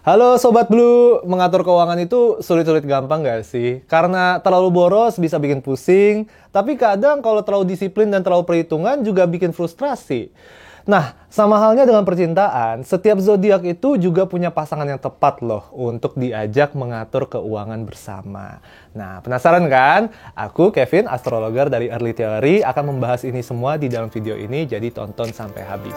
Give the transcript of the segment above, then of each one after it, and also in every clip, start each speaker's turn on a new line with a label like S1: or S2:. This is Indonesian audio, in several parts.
S1: Halo Sobat Blue, mengatur keuangan itu sulit-sulit gampang nggak sih? Karena terlalu boros bisa bikin pusing, tapi kadang kalau terlalu disiplin dan terlalu perhitungan juga bikin frustrasi. Nah, sama halnya dengan percintaan, setiap zodiak itu juga punya pasangan yang tepat loh untuk diajak mengatur keuangan bersama. Nah, penasaran kan? Aku, Kevin, astrologer dari Early Theory, akan membahas ini semua di dalam video ini, jadi tonton sampai habis.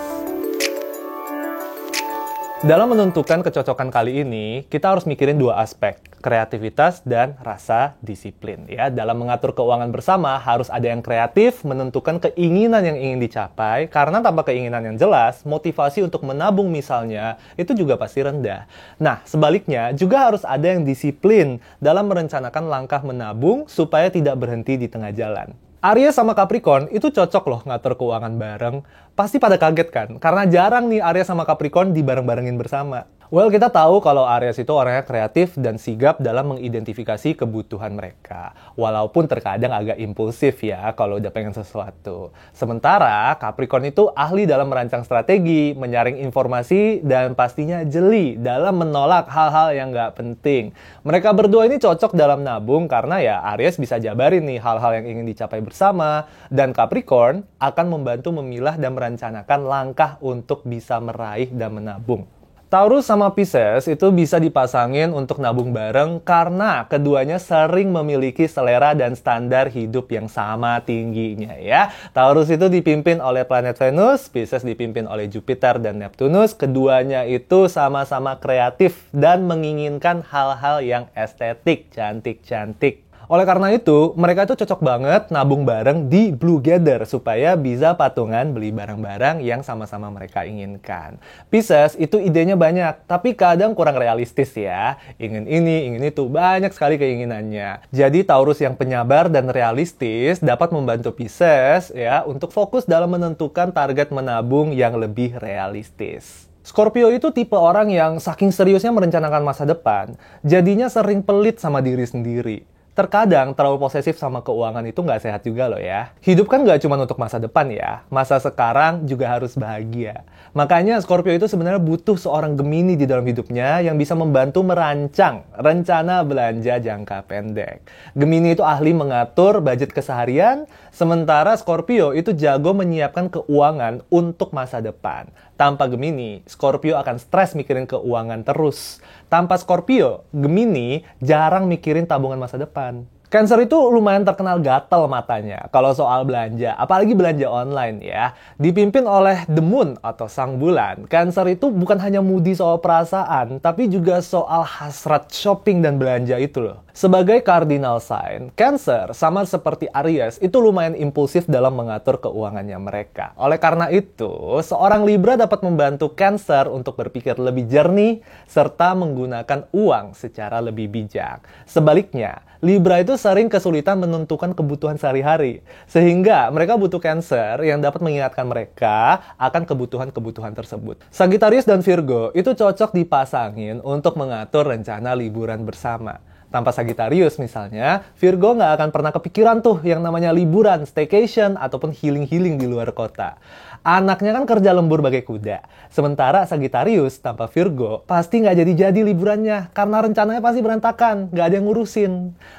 S1: Dalam menentukan kecocokan kali ini, kita harus mikirin dua aspek, kreativitas dan rasa disiplin. Ya, dalam mengatur keuangan bersama, harus ada yang kreatif, menentukan keinginan yang ingin dicapai, karena tanpa keinginan yang jelas, motivasi untuk menabung misalnya, itu juga pasti rendah. Nah, sebaliknya, juga harus ada yang disiplin dalam merencanakan langkah menabung supaya tidak berhenti di tengah jalan. Aries sama Capricorn itu cocok loh ngatur keuangan bareng. Pasti pada kaget kan? Karena jarang nih Aries sama Capricorn dibareng-barengin bersama. Well, kita tahu kalau Aries itu orangnya kreatif dan sigap dalam mengidentifikasi kebutuhan mereka. Walaupun terkadang agak impulsif ya kalau udah pengen sesuatu. Sementara Capricorn itu ahli dalam merancang strategi, menyaring informasi, dan pastinya jeli dalam menolak hal-hal yang nggak penting. Mereka berdua ini cocok dalam nabung karena ya Aries bisa jabarin nih hal-hal yang ingin dicapai bersama, dan Capricorn akan membantu memilah dan merencanakan langkah untuk bisa meraih dan menabung. Taurus sama Pisces itu bisa dipasangin untuk nabung bareng karena keduanya sering memiliki selera dan standar hidup yang sama tingginya ya. Taurus itu dipimpin oleh planet Venus, Pisces dipimpin oleh Jupiter dan Neptunus. Keduanya itu sama-sama kreatif dan menginginkan hal-hal yang estetik, cantik-cantik. Oleh karena itu, mereka itu cocok banget nabung bareng di Blue Gather supaya bisa patungan beli barang-barang yang sama-sama mereka inginkan. Pisces itu idenya banyak, tapi kadang kurang realistis ya. Ingin ini, ingin itu, banyak sekali keinginannya. Jadi Taurus yang penyabar dan realistis dapat membantu Pisces ya untuk fokus dalam menentukan target menabung yang lebih realistis. Scorpio itu tipe orang yang saking seriusnya merencanakan masa depan, jadinya sering pelit sama diri sendiri. Terkadang terlalu posesif sama keuangan itu nggak sehat juga loh ya. Hidup kan nggak cuma untuk masa depan ya, masa sekarang juga harus bahagia. Makanya Scorpio itu sebenarnya butuh seorang Gemini di dalam hidupnya yang bisa membantu merancang rencana belanja jangka pendek. Gemini itu ahli mengatur budget keseharian, sementara Scorpio itu jago menyiapkan keuangan untuk masa depan. Tanpa Gemini, Scorpio akan stres mikirin keuangan terus. Tanpa Scorpio, Gemini jarang mikirin tabungan masa depan. Cancer itu lumayan terkenal gatel matanya kalau soal belanja, apalagi belanja online ya. Dipimpin oleh The Moon atau Sang Bulan, Cancer itu bukan hanya moody soal perasaan, tapi juga soal hasrat shopping dan belanja itu loh. Sebagai cardinal sign, Cancer sama seperti Aries itu lumayan impulsif dalam mengatur keuangannya mereka. Oleh karena itu, seorang Libra dapat membantu Cancer untuk berpikir lebih jernih serta menggunakan uang secara lebih bijak. Sebaliknya, Libra itu sering kesulitan menentukan kebutuhan sehari-hari. Sehingga mereka butuh Cancer yang dapat mengingatkan mereka akan kebutuhan-kebutuhan tersebut. Sagittarius dan Virgo itu cocok dipasangin untuk mengatur rencana liburan bersama. Tanpa Sagittarius misalnya, Virgo nggak akan pernah kepikiran tuh yang namanya liburan, staycation, ataupun healing-healing di luar kota. Anaknya kan kerja lembur bagai kuda. Sementara Sagittarius tanpa Virgo pasti nggak jadi-jadi liburannya karena rencananya pasti berantakan, nggak ada yang ngurusin.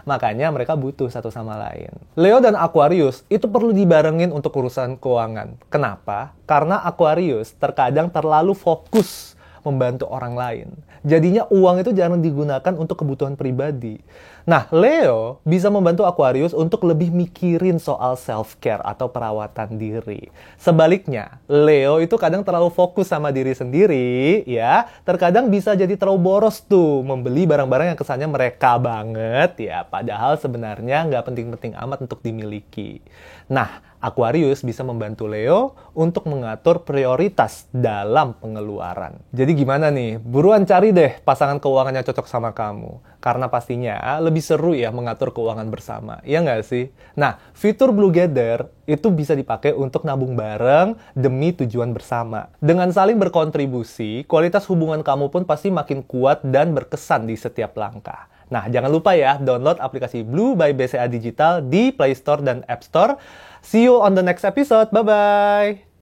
S1: Makanya mereka butuh satu sama lain. Leo dan Aquarius itu perlu dibarengin untuk urusan keuangan. Kenapa? Karena Aquarius terkadang terlalu fokus membantu orang lain. Jadinya uang itu jarang digunakan untuk kebutuhan pribadi. Nah, Leo bisa membantu Aquarius untuk lebih mikirin soal self-care atau perawatan diri. Sebaliknya, Leo itu kadang terlalu fokus sama diri sendiri, ya. Terkadang bisa jadi terlalu boros tuh, membeli barang-barang yang kesannya mereka banget, ya. Padahal sebenarnya nggak penting-penting amat untuk dimiliki. Nah, Aquarius bisa membantu Leo untuk mengatur prioritas dalam pengeluaran. Jadi gimana nih? Buruan cari deh pasangan keuangannya cocok sama kamu. Karena pastinya lebih seru ya mengatur keuangan bersama. Iya nggak sih? Nah, fitur Blue Gather itu bisa dipakai untuk nabung bareng demi tujuan bersama. Dengan saling berkontribusi, kualitas hubungan kamu pun pasti makin kuat dan berkesan di setiap langkah. Nah, jangan lupa ya, download aplikasi Blue by BCA Digital di Play Store dan App Store. See you on the next episode. Bye-bye!